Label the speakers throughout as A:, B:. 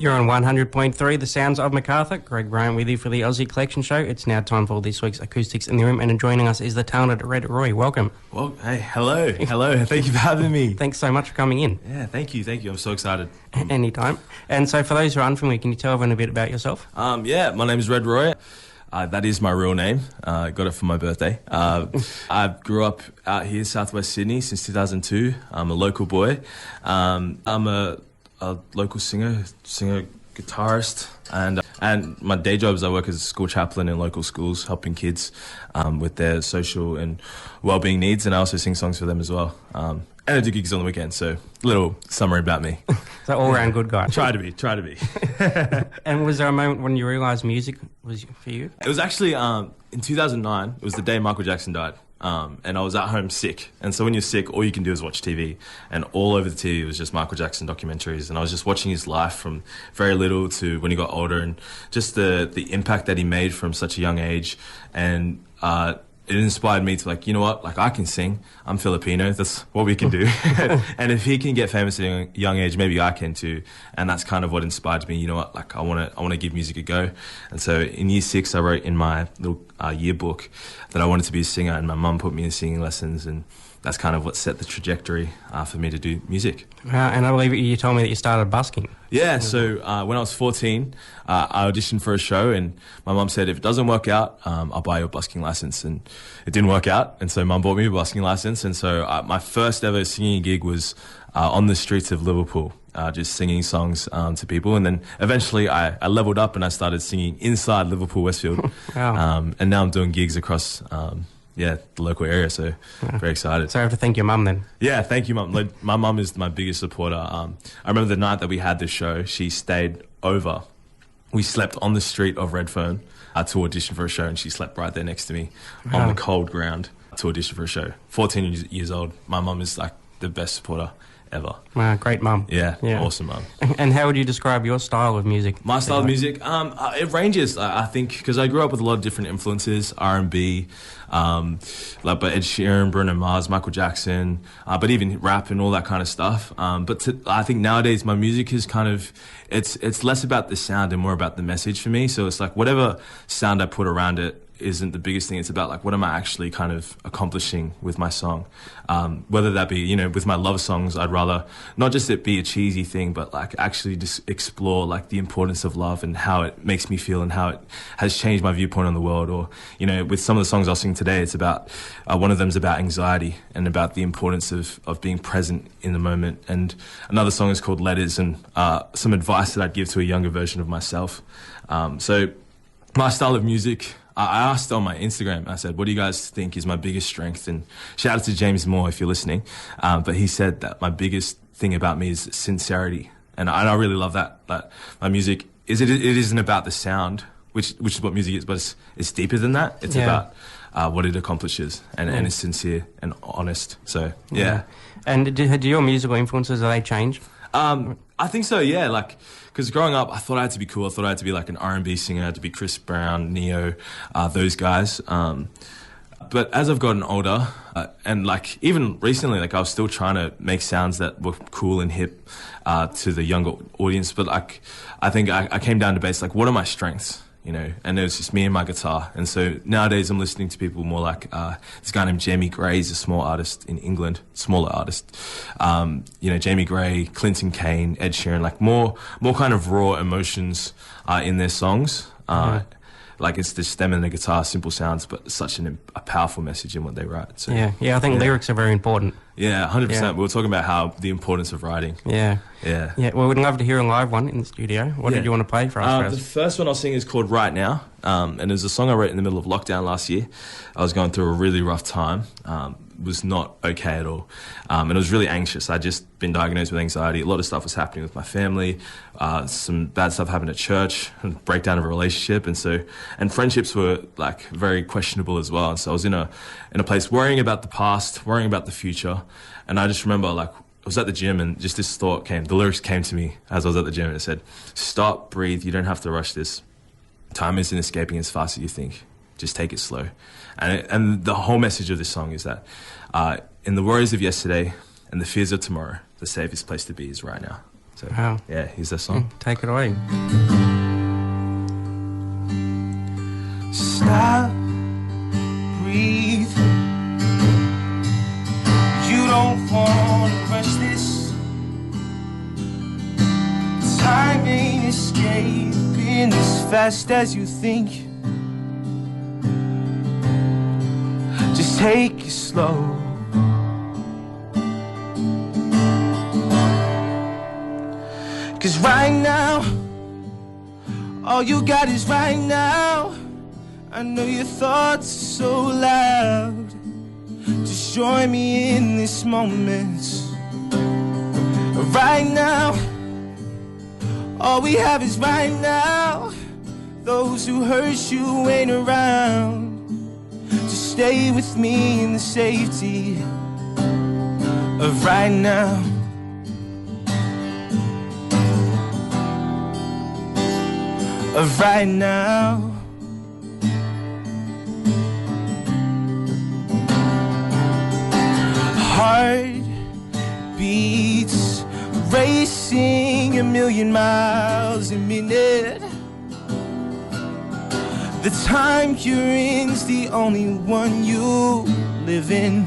A: You're on 100.3, The Sounds of MacArthur. Greg Bryant with you for the Aussie Collection Show. It's now time for this week's Acoustics in the Room, and joining us is the talented Red Roy. Welcome.
B: Well, hey, hello. Thank you for having me.
A: Thanks so much for coming in.
B: Yeah, thank you. I'm so excited.
A: Anytime. And so for those who are unfamiliar, can you tell everyone a bit about yourself?
B: Yeah, my name is Red Roy. That is my real name. I got it for my birthday. I grew up out here in southwest Sydney since 2002. I'm a local boy. I'm a local singer, guitarist, and my day job is I work as a school chaplain in local schools, helping kids with their social and well-being needs, and I also sing songs for them as well. And I do gigs on the weekend, so a little summary about me.
A: So all-round good guy.
B: Try to be.
A: And was there a moment when you realised music was for you?
B: It was actually in 2009. It was the day Michael Jackson died. And I was at home sick. And so when you're sick, all you can do is watch TV. And all over the TV was just Michael Jackson documentaries. And I was just watching his life from very little to when he got older, and just the impact that he made from such a young age. And it inspired me to, like, you know what, like, I can sing. I'm Filipino. That's what we can do. And if he can get famous at a young age, maybe I can too. And that's kind of what inspired me. You know what, like, I want to give music a go. And so in year 6, I wrote in my little yearbook that I wanted to be a singer, and my mum put me in singing lessons, and that's kind of what set the trajectory for me to do music.
A: And I believe you told me that you started busking.
B: Yeah, so when I was 14, I auditioned for a show, and my mum said, if it doesn't work out, I'll buy you a busking license. And it didn't work out, and so mum bought me a busking license. And so my first ever singing gig was on the streets of Liverpool, just singing songs to people. And then eventually I leveled up and I started singing inside Liverpool, Westfield.
A: Wow.
B: And now I'm doing gigs across the local area, so very excited.
A: So I have to thank your mum then.
B: Yeah, thank you, Mum. Like, my mum is my biggest supporter. I remember the night that we had this show, she stayed over. We slept on the street of Redfern to audition for a show, and she slept right there next to me on the cold ground to audition for a show. 14 years old. My mum is like the best supporter ever.
A: Wow, great mum.
B: Yeah, awesome mum.
A: And how would you describe your style of music?
B: My style of music? It ranges, I think, because I grew up with a lot of different influences, R&B, like Ed Sheeran, Bruno Mars, Michael Jackson, but even rap and all that kind of stuff. I think nowadays my music is kind of, it's less about the sound and more about the message for me. So it's like whatever sound I put around it isn't the biggest thing. It's about, like, what am I actually kind of accomplishing with my song? Whether that be, with my love songs, I'd rather not just it be a cheesy thing, but like actually just explore like the importance of love and how it makes me feel and how it has changed my viewpoint on the world. Or, with some of the songs I'll sing today, it's about, one of them's about anxiety and about the importance of being present in the moment. And another song is called Letters, and some advice that I'd give to a younger version of myself. So my style of music, I asked on my Instagram, I said, what do you guys think is my biggest strength? And shout out to James Moore if you're listening. But he said that my biggest thing about me is sincerity. And I really love that. That my music, it isn't about the sound, which is what music is, but it's deeper than that. It's about what it accomplishes, and it's sincere and honest. So, yeah.
A: And do your musical influences, have they changed?
B: I think so, yeah. Like, because growing up, I thought I had to be cool. I thought I had to be like an R&B singer. I had to be Chris Brown, Neo, those guys. But as I've gotten older, and like even recently, like I was still trying to make sounds that were cool and hip to the younger audience. But like, I think I came down to base, like, what are my strengths? And it was just me and my guitar. And so nowadays I'm listening to people more like this guy named Jamie Gray. He's a small artist in England, smaller artist. Jamie Gray, Clinton Kane, Ed Sheeran, like more kind of raw emotions in their songs. Like, it's the stem and the guitar, simple sounds, but such a powerful message in what they write. So,
A: yeah, I think lyrics are very important.
B: Yeah, 100%. Yeah. We were talking about how the importance of writing.
A: Yeah. Well, we'd love to hear a live one in the studio. What did you want to play for us?
B: The first one I'll sing is called Right Now, and it was a song I wrote in the middle of lockdown last year. I was going through a really rough time. Was not okay at all, and I was really anxious. I'd just been diagnosed with anxiety. A lot of stuff was happening with my family. Some bad stuff happened at church, a breakdown of a relationship, and friendships were like very questionable as well. And so I was in a place worrying about the past, worrying about the future. And I just remember, like, I was at the gym and just this thought came. The lyrics came to me as I was at the gym, and it said, "Stop, breathe. You don't have to rush this. Time isn't escaping as fast as you think. Just take it slow." And the whole message of this song is that in the worries of yesterday and the fears of tomorrow, the safest place to be is right now. So,
A: Wow.
B: yeah, here's that song.
A: Take it away.
C: Stop, breathe. You don't want to rush this. Time ain't escaping as fast as you think. Just take it slow. Cause right now, all you got is right now. I know your thoughts are so loud. Just join me in this moment. Right now, all we have is right now. Those who hurt you ain't around. Just stay with me in the safety of right now. Of right now. Heart beats racing 1,000,000 miles a minute. The time you're in's the only one you live in.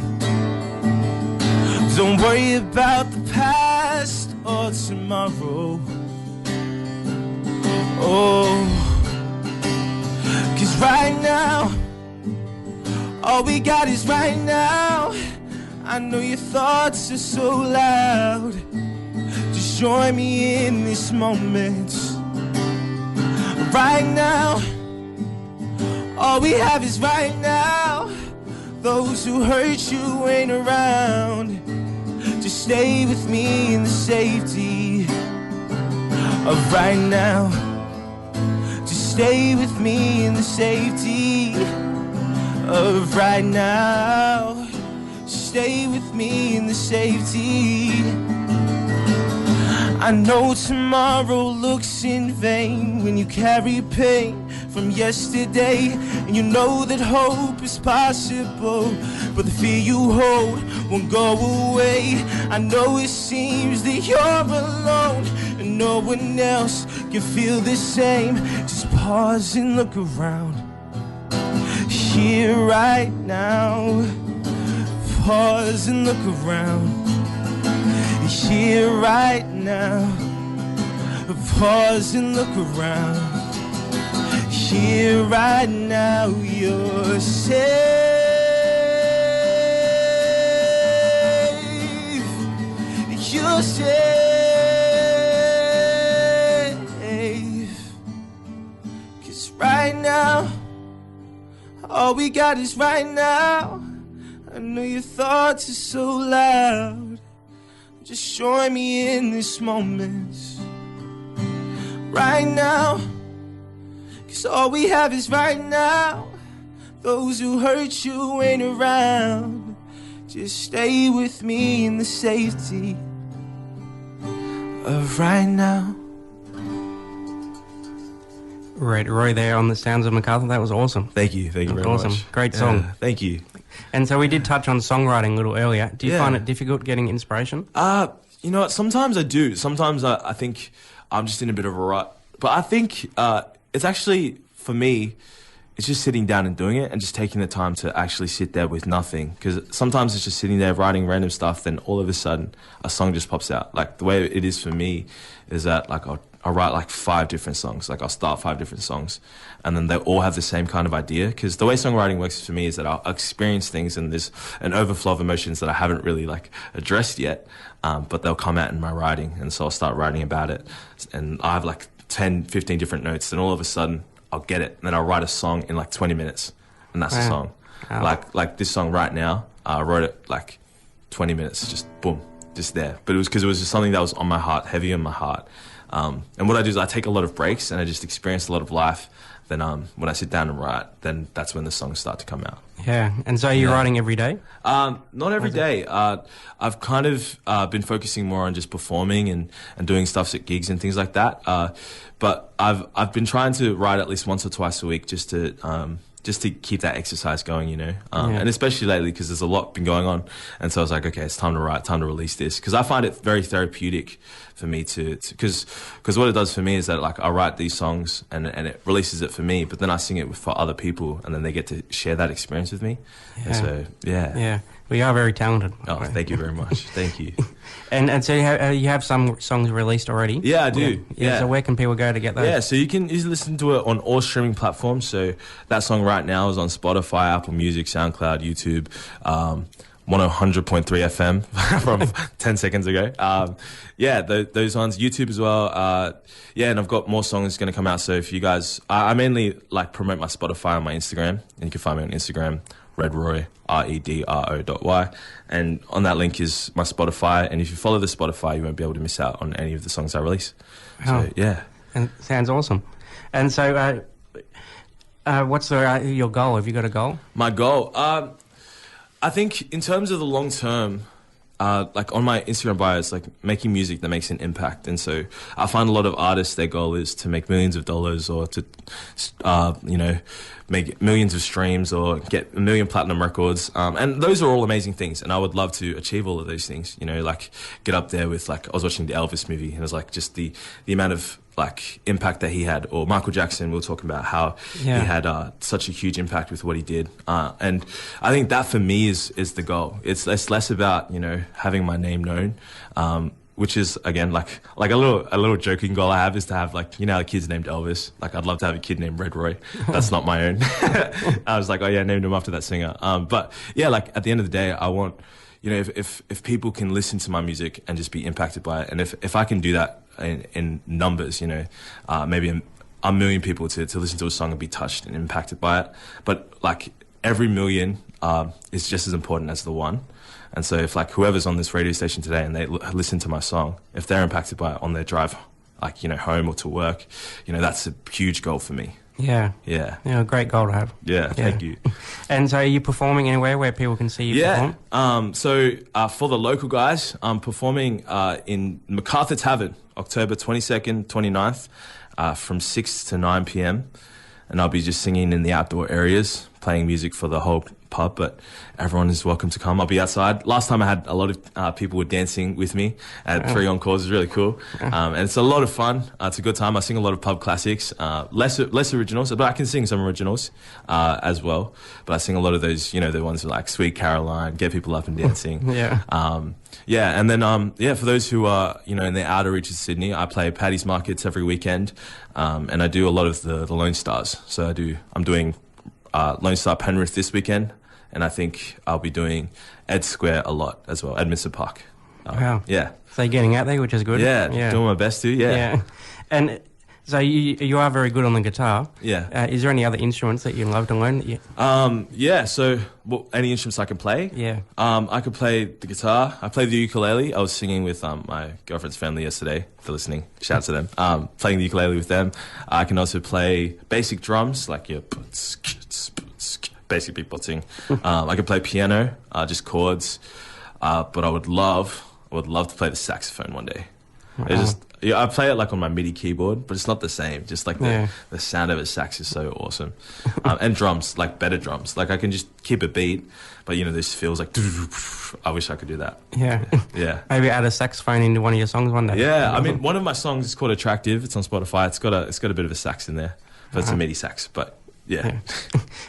C: Don't worry about the past or tomorrow. Oh, 'cause right now, all we got is right now. I know your thoughts are so loud. Just join me in this moment. Right now, all we have is right now. Those who hurt you ain't around. Just stay with me in the safety of right now. Just stay with me in the safety of right now. Stay with me in the safety. I know tomorrow looks in vain when you carry pain from yesterday, and you know that hope is possible, but the fear you hold won't go away. I know it seems that you're alone and no one else can feel the same. Just pause and look around, here right now. Pause and look around, here right now. Pause and look around, here right now. You're safe. You're safe. 'Cause right now, all we got is right now. I know your thoughts are so loud. Just join me in this moment. Right now, 'cause all we have is right now. Those who hurt you ain't around. Just stay with me in the safety of right now.
A: Right, Roy there on the Sounds of MacArthur. That was awesome.
B: Thank you very
A: Awesome.
B: much.
A: Great song.
B: Thank you.
A: And so we did touch on songwriting a little earlier. Do you
B: Yeah.
A: find it difficult getting inspiration?
B: You know what? Sometimes I do. Sometimes I think I'm just in a bit of a rut. But I think it's actually, for me, it's just sitting down and doing it and just taking the time to actually sit there with nothing. Because sometimes it's just sitting there writing random stuff, then all of a sudden a song just pops out. Like the way it is for me is that like I'll write like 5 different songs. Like I'll start 5 different songs and then they all have the same kind of idea. Because the way songwriting works for me is that I'll experience things and there's an overflow of emotions that I haven't really like addressed yet. But they'll come out in my writing. And so I'll start writing about it. And I have like 10, 15 different notes. Then all of a sudden I'll get it. And then I'll write a song in like 20 minutes. And that's the song.
A: Wow.
B: Like this song right now, I wrote it like 20 minutes, just boom, just there. But it was because it was just something that was on my heart, heavy on my heart. And what I do is I take a lot of breaks and I just experience a lot of life. Then when I sit down and write, then that's when the songs start to come out.
A: Yeah. And so you're writing every day?
B: Not every day. I've kind of been focusing more on just performing and doing stuff at gigs and things like that. But I've been trying to write at least once or twice a week just to just to keep that exercise going, you know, and especially lately because there's a lot been going on, and so I was like, okay, it's time to write, time to release this, because I find it very therapeutic for me because what it does for me is that like I write these songs and it releases it for me, but then I sing it for other people, and then they get to share that experience with me. And so
A: well, you are very talented.
B: Oh, thank you very much. Thank you.
A: And so you have some songs released already?
B: Yeah, I do. Yeah.
A: So where can people go to get those?
B: Yeah, so you can easily listen to it on all streaming platforms. So that song right now is on Spotify, Apple Music, SoundCloud, YouTube, 100.3 FM from 10 seconds ago. Those ones, YouTube as well. And I've got more songs going to come out. So if you guys, I mainly like promote my Spotify on my Instagram, and you can find me on Instagram, RedRoy, REDRO.Y, and on that link is my Spotify, and if you follow the Spotify, you won't be able to miss out on any of the songs I release.
A: Wow.
B: So, yeah.
A: And sounds awesome. And so, what's your goal? Have you got a goal?
B: My goal? I think in terms of the long term, like on my Instagram bio, it's like making music that makes an impact. And so I find a lot of artists, their goal is to make millions of dollars or to, make millions of streams or get 1 million platinum records. And those are all amazing things. And I would love to achieve all of those things, you know, like get up there with, like, I was watching the Elvis movie and it was like just the amount of like impact that he had, or Michael Jackson, we were talking about how he had such a huge impact with what he did. And I think that for me is the goal. It's less about, you know, having my name known, which is again like a little joking goal I have is to have, like, you know, a kid's named Elvis. Like, I'd love to have a kid named Red Roy. That's not my own. I was like, oh yeah, named him after that singer. But yeah, like at the end of the day, I want, you know, if people can listen to my music and just be impacted by it, and if I can do that in numbers, you know, maybe a million people to listen to a song and be touched and impacted by it, but like every million is just as important as the one. And so if like whoever's on this radio station today and they listen to my song, if they're impacted by it on their drive, like, you know, home or to work, you know, that's a huge goal for me.
A: Yeah. Great goal to have.
B: Yeah, thank you.
A: And so are you performing anywhere where people can see you perform?
B: So for the local guys, I'm performing in MacArthur Tavern, October 22nd, 29th, from 6 to 9 p.m. And I'll be just singing in the outdoor areas, playing music for the whole pub, but everyone is welcome to come. I'll be outside. Last time I had a lot of people were dancing with me at 3 Encores. It was really cool. And it's a lot of fun. It's a good time. I sing a lot of pub classics, less originals, but I can sing some originals as well. But I sing a lot of those, you know, the ones like Sweet Caroline, get people up and dancing. And then for those who are, you know, in the outer reaches of Sydney, I play Paddy's Markets every weekend, and I do a lot of the Lone Stars. So I'm doing Lone Star Penrith this weekend, and I think I'll be doing Ed Square a lot as well, Edmondson Park.
A: Wow.
B: Yeah.
A: So you're getting out there, which is good.
B: Yeah, doing my best to, yeah.
A: And so you are very good on the guitar.
B: Yeah.
A: Is there any other instruments that you'd love to learn?
B: So any instruments I can play?
A: Yeah.
B: I could play the guitar. I play the ukulele. I was singing with my girlfriend's family yesterday. If they're listening, shout out to them. Playing the ukulele with them. I can also play basic drums, like your basic beatboxing. I can play piano, just chords. But I would love to play the saxophone one day. Wow. I play it like on my MIDI keyboard, but it's not the same. Just like the sound of a sax is so awesome. And drums, like better drums. Like I can just keep a beat, but you know, this feels like, I wish I could do that.
A: Yeah.
B: Yeah.
A: Maybe add a saxophone into one of your songs one day.
B: Yeah. I mean, one of my songs is called Attractive. It's on Spotify. It's got a bit of a sax in there, but it's a MIDI sax, but yeah.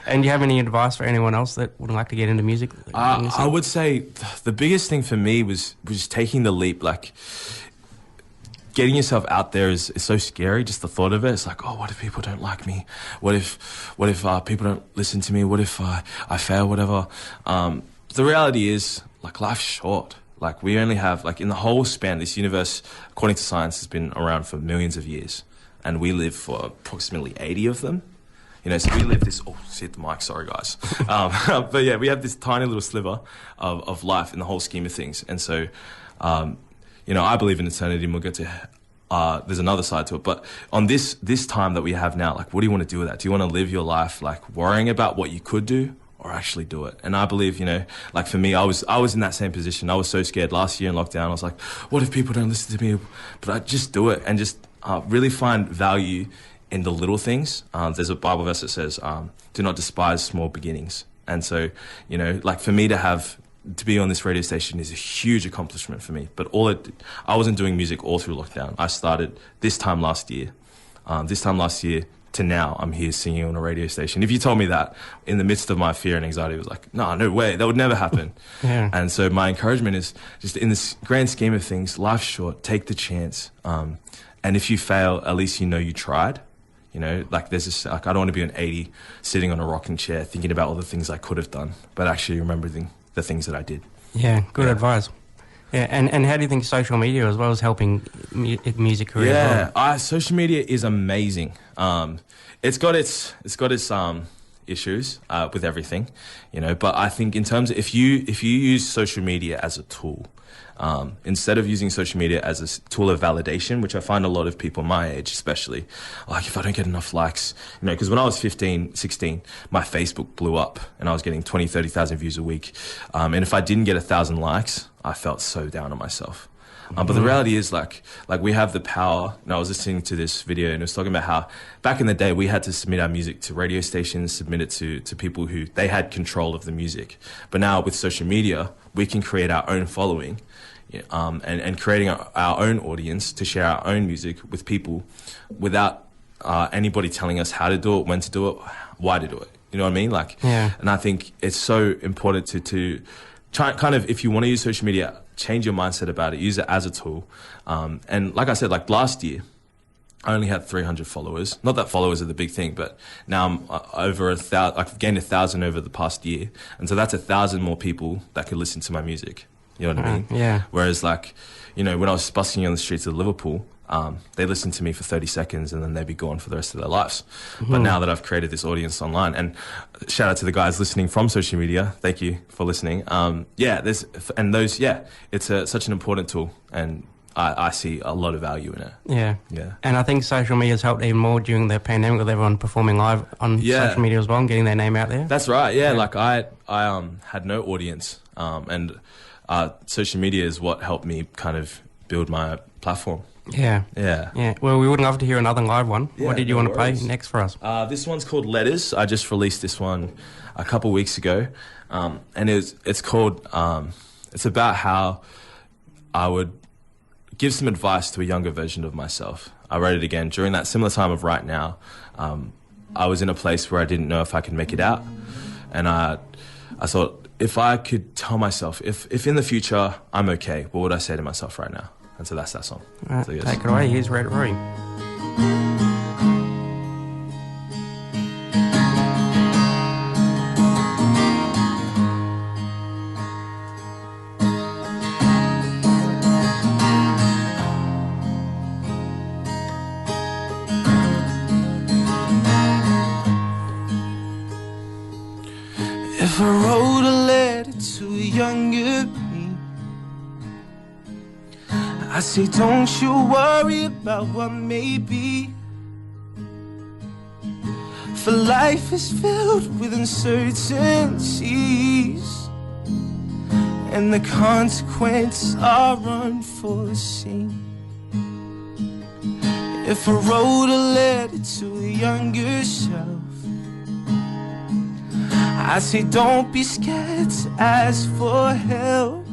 A: And do you have any advice for anyone else that would like to get into music?
B: I would say the biggest thing for me was taking the leap. Like, getting yourself out there is so scary. Just the thought of it. It's like, oh, what if people don't like me? What if people don't listen to me? What if I fail? Whatever. The reality is, like, life's short. Like, we only have, like, in the whole span, this universe, according to science, has been around for millions of years, and we live for approximately 80 of them. You know, so we live this, hit the mic, sorry guys. But yeah, we have this tiny little sliver of life in the whole scheme of things. And so, you know, I believe in eternity, and we'll get to, there's another side to it. But on this time that we have now, like, what do you want to do with that? Do you want to live your life, like, worrying about what you could do, or actually do it? And I believe, you know, like for me, I was in that same position. I was so scared last year in lockdown. I was like, what if people don't listen to me? But I just do it and just really find value in the little things. There's a Bible verse that says, do not despise small beginnings. And so, you know, like for me to be on this radio station is a huge accomplishment for me. But I wasn't doing music all through lockdown. I started this time last year. To now, I'm here singing on a radio station. If you told me that in the midst of my fear and anxiety, it was like, no way, that would never happen.
A: Yeah.
B: And so my encouragement is just in this grand scheme of things, life's short, take the chance. And if you fail, at least you know you tried. You know, like there's this, like I don't want to be an 80 sitting on a rocking chair thinking about all the things I could have done, but actually remembering the things that I did.
A: Yeah, good advice. Yeah, and how do you think social media as well as helping music career?
B: Yeah, social media is amazing. It's got its issues with everything, you know. But I think in terms of if you use social media as a tool, instead of using social media as a tool of validation, which I find a lot of people my age especially, like if I don't get enough likes, you know, because when I was 15, 16, my Facebook blew up and I was getting 20, 30,000 views a week. And if I didn't get 1,000 likes, I felt so down on myself. But the reality is like we have the power, and I was listening to this video and it was talking about how back in the day we had to submit our music to radio stations, submit it to people who they had control of the music. But now with social media, we can create our own following, and creating our own audience to share our own music with people without anybody telling us how to do it, when to do it, why to do it. You know what I mean? Like,
A: yeah.
B: And I think it's so important to try, kind of, if you want to use social media, change your mindset about it, use it as a tool. And like I said, like last year, I only had 300 followers. Not that followers are the big thing, but now I'm over 1,000. I've gained 1,000 over the past year. And so that's 1,000 more people that could listen to my music. You know what I mean?
A: Yeah.
B: Whereas like, you know, when I was busking on the streets of Liverpool, they listened to me for 30 seconds and then they'd be gone for the rest of their lives. But now that I've created this audience online, and shout out to the guys listening from social media, thank you for listening. It's such an important tool, and I see a lot of value in it.
A: Yeah.
B: Yeah.
A: And I think social media has helped even more during the pandemic with everyone performing live on social media as well and getting their name out there.
B: That's right, yeah. Like I had no audience, and social media is what helped me kind of build my platform.
A: Yeah. Well, we would love to hear another live one.
B: Yeah,
A: what did you want to play next for us?
B: This one's called Letters. I just released this one a couple weeks ago, and it's called. It's about how I would give some advice to a younger version of myself. I wrote it again during that similar time of right now. I was in a place where I didn't know if I could make it out, and I thought if I could tell myself if in the future I'm okay, what would I say to myself right now? And so that's that song.
A: Right,
B: So, yes.
A: take it away. Here's Red Roy.
C: If I wrote a letter to a younger me, I say don't you worry about what may be, for life is filled with uncertainties, and the consequences are unforeseen. If I wrote a letter to a younger self, I say don't be scared to ask for help.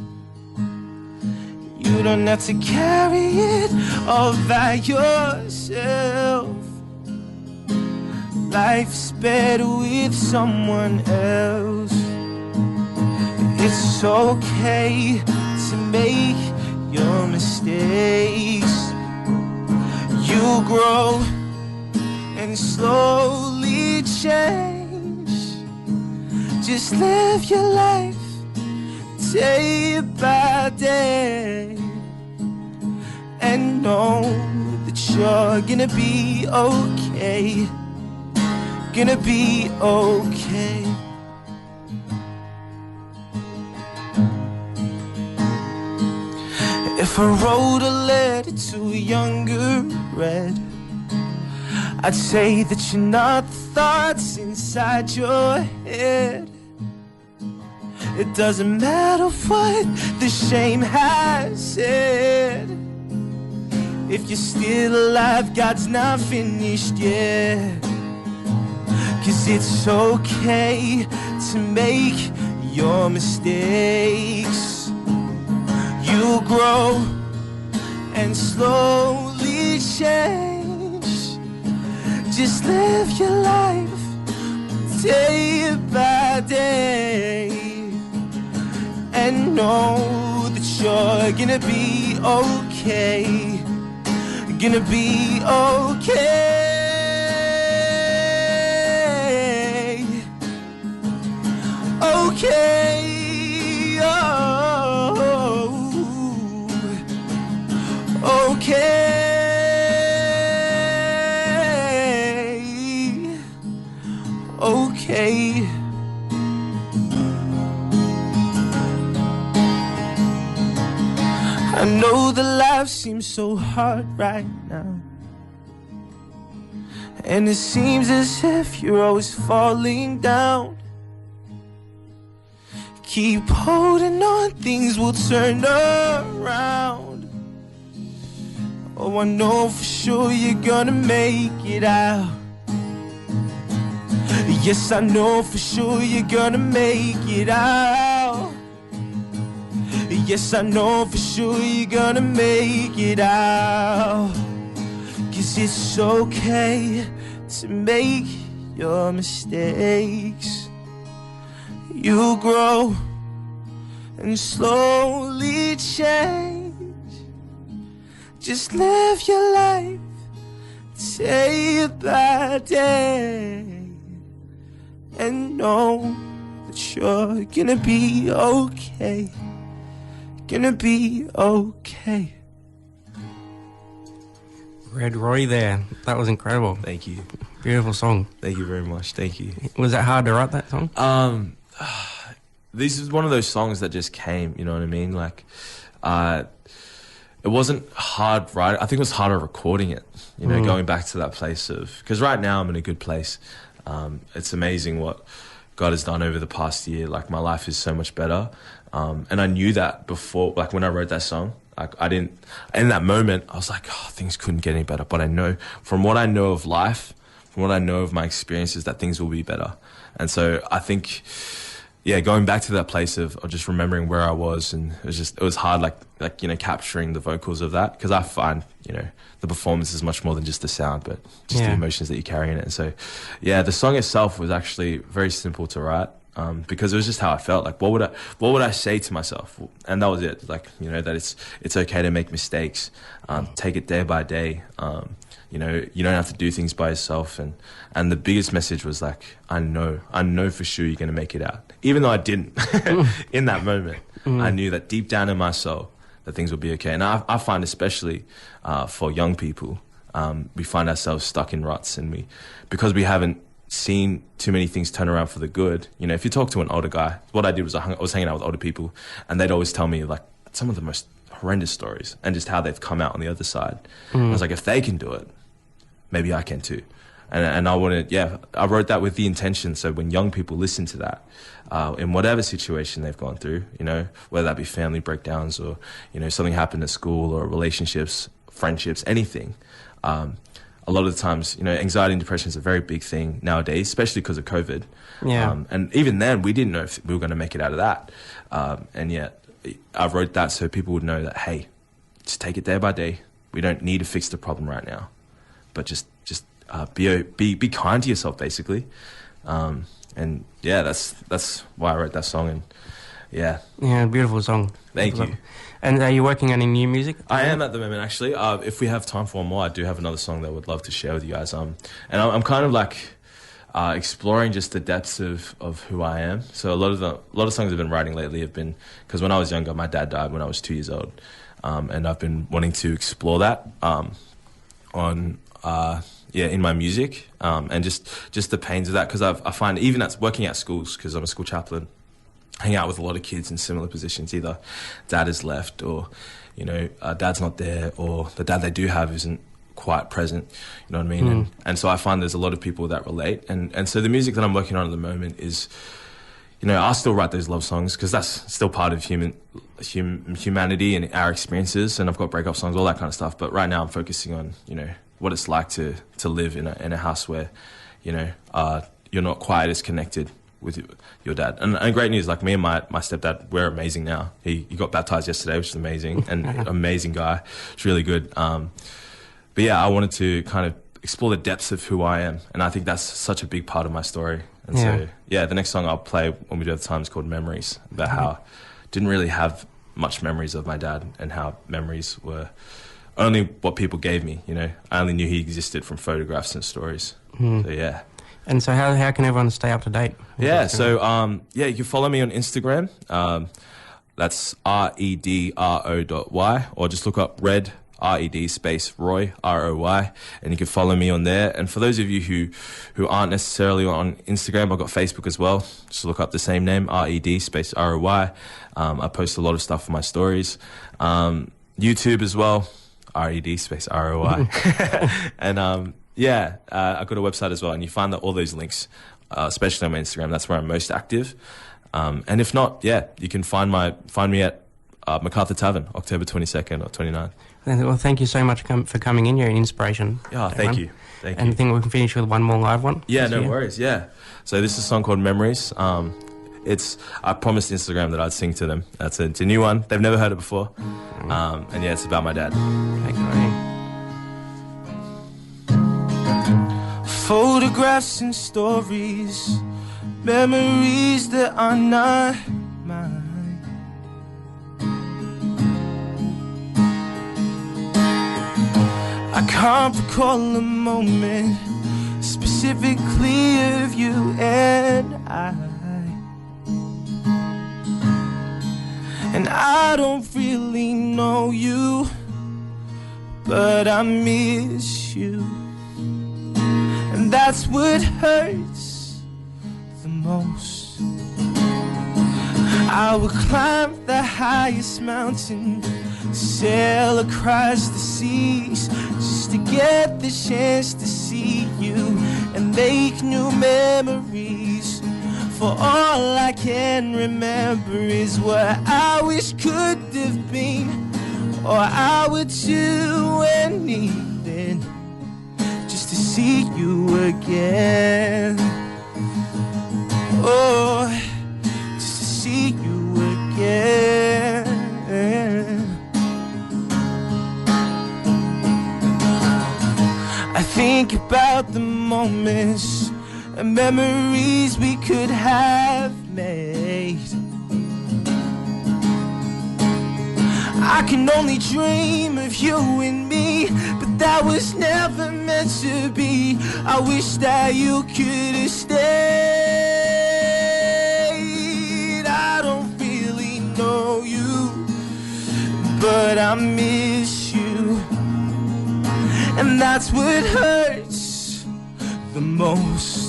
C: You don't have to carry it all by yourself. Life's better with someone else. It's okay to make your mistakes. You grow and slowly change. Just live your life day by day, and know that you're gonna be okay. Gonna be okay. If I wrote a letter to a younger Red, I'd say that you're not the thoughts inside your head. It doesn't matter what the shame has said. If you're still alive, God's not finished yet. 'Cause it's okay to make your mistakes. You'll grow and slowly change. Just live your life day by day, and know that you're gonna be okay. Gonna be okay. Okay. Oh. Okay. Okay. I know that life seems so hard right now, and it seems as if you're always falling down. Keep holding on, things will turn around. Oh, I know for sure you're gonna make it out. Yes, I know for sure you're gonna make it out. Yes, I know for sure you're gonna make it out. 'Cause it's okay to make your mistakes. You'll grow and slowly change. Just live your life day by day, and know that you're gonna be okay. Gonna be okay.
A: Red Roy there. That was incredible.
B: Thank you.
A: Beautiful song.
B: Thank you very much. Thank you.
A: Was it hard to write that song?
B: This is one of those songs that just came, you know what I mean? Like, it wasn't hard writing. I think it was harder recording it, you know, going back to that place of, because right now I'm in a good place. It's amazing what God has done over the past year. Like, my life is so much better. And I knew that before, like when I wrote that song, like I didn't, in that moment, I was like, oh, things couldn't get any better. But I know, from what I know of life, from what I know of my experiences, that things will be better. And so I think, yeah, going back to that place of just remembering where I was, and it was hard, like, you know, capturing the vocals of that, because I find, you know, the performance is much more than just the sound, but just the emotions that you carry in it. And so, yeah, the song itself was actually very simple to write. Because it was just how I felt. Like, what would I say to myself? And that was it. Like, you know, that it's okay to make mistakes. Take it day by day. You know, you don't have to do things by yourself. And the biggest message was like, I know for sure you're going to make it out. Even though I didn't in that moment, I knew that deep down in my soul that things would be okay. And I find, especially for young people, we find ourselves stuck in ruts, and because we haven't seen too many things turn around for the good. You know, if you talk to an older guy, what I did was I was hanging out with older people, and they'd always tell me like some of the most horrendous stories and just how they've come out on the other side. I was like, if they can do it, maybe I can too. And I wanted, I wrote that with the intention, so when young people listen to that, in whatever situation they've gone through, you know, whether that be family breakdowns or, you know, something happened at school or relationships, friendships, anything, a lot of the times, you know, anxiety and depression is a very big thing nowadays, especially because of COVID. Yeah. And even then, we didn't know if we were going to make it out of that. And yet, I wrote that so people would know that, hey, just take it day by day. We don't need to fix the problem right now, but just be kind to yourself, basically. And yeah, that's why I wrote that song. And yeah,
A: beautiful song.
B: Thank you.
A: And are you working on any new music?
B: I am at the moment, actually. If we have time for one more, I do have another song that I would love to share with you guys. And I'm kind of like exploring just the depths of who I am. So a lot of songs I've been writing lately have been, because when I was younger, my dad died when I was 2 years old, and I've been wanting to explore that in my music, and just the pains of that, because I find even working at schools, because I'm a school chaplain, hang out with a lot of kids in similar positions. Either dad has left, or, you know, dad's not there, or the dad they do have isn't quite present, you know what I mean? And so I find there's a lot of people that relate. And so the music that I'm working on at the moment is, you know, I'll still write those love songs because that's still part of humanity and our experiences. And I've got breakup songs, all that kind of stuff. But right now I'm focusing on, you know, what it's like to live in a house where, you know, you're not quite as connected with your dad. And great news, like me and my stepdad, we're amazing now. He got baptized yesterday, which is amazing, and amazing guy. It's really good. But yeah, I wanted to kind of explore the depths of who I am, and I think that's such a big part of my story. And so, yeah, the next song I'll play when we do have the time is called Memories, about how I didn't really have much memories of my dad and how memories were only what people gave me, you know. I only knew he existed from photographs and stories. So, yeah.
A: And so how can everyone stay up to date?
B: Yeah, so, you can follow me on Instagram. That's redro.y, or just look up Red, RED space Roy, ROY, and you can follow me on there. And for those of you who aren't necessarily on Instagram, I've got Facebook as well. Just look up the same name, RED space ROY. I post a lot of stuff for my stories. YouTube as well, RED space ROY. And I got a website as well, and you find that all those links, especially on my Instagram, that's where I'm most active. And if not, you can find me at MacArthur Tavern, October 22nd or 29th.
A: Well, thank you so much for coming in. You're an inspiration.
B: Yeah, thank you.
A: And I think we can finish with one more live one.
B: Yeah, no worries, yeah. So this is a song called Memories. I promised Instagram that I'd sing to them. It's a new one. They've never heard it before. And yeah, it's about my dad.
C: Photographs and stories, memories that are not mine. I can't recall a moment specifically of you and I. And I don't really know you, but I miss you. And that's what hurts the most. I would climb the highest mountain, sail across the seas, just to get the chance to see you and make new memories. For all I can remember is what I wish could have been, or I would do anything just to see you again. Oh, just to see you again. I think about the moments and memories we could have made. I can only dream of you and me, but that was never meant to be. I wish that you could have stayed. I don't really know you, but I miss you. And that's what hurts the most.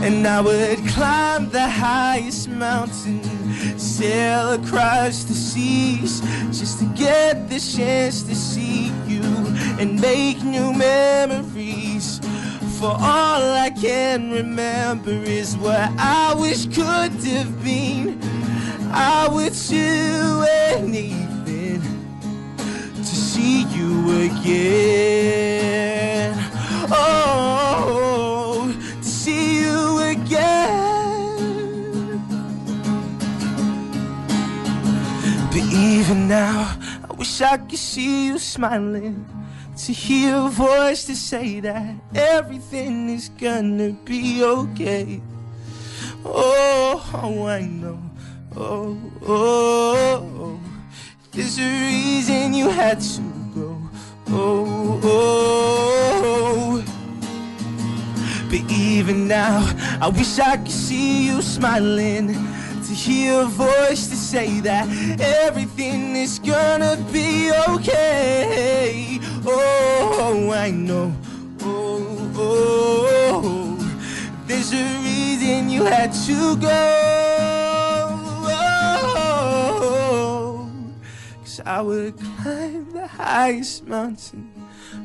C: And I would climb the highest mountain, sail across the seas, just to get the chance to see you and make new memories. For all I can remember is what I wish could have been. I would do anything to see you again. Oh, to see you again. But even now, I wish I could see you smiling, to hear a voice to say that everything is gonna be okay. Oh, I know. Oh, there's a reason you had to go. Oh, but even now, I wish I could see you smiling, to hear a voice to say that everything is gonna be okay. Oh, I know. Oh, there's a reason you had to go. I would climb the highest mountain,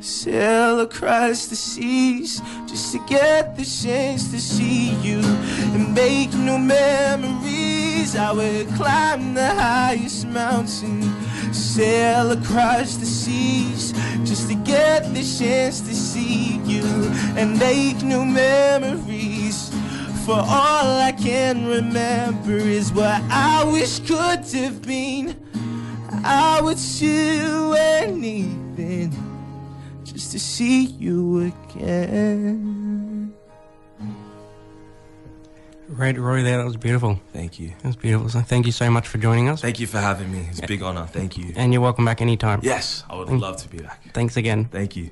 C: sail across the seas just to get the chance to see you and make new memories. I would climb the highest mountain, sail across the seas just to get the chance to see you and make new memories. For all I can remember is what I wish could have been. I would do anything just to see you again.
A: Right, Roy, there, that was beautiful.
B: Thank you.
A: That was beautiful. So thank you so much for joining us.
B: Thank you for having me. It's a big honor. Thank you.
A: And you're welcome back anytime.
B: Yes, I would love to be back.
A: Thanks again.
B: Thank you.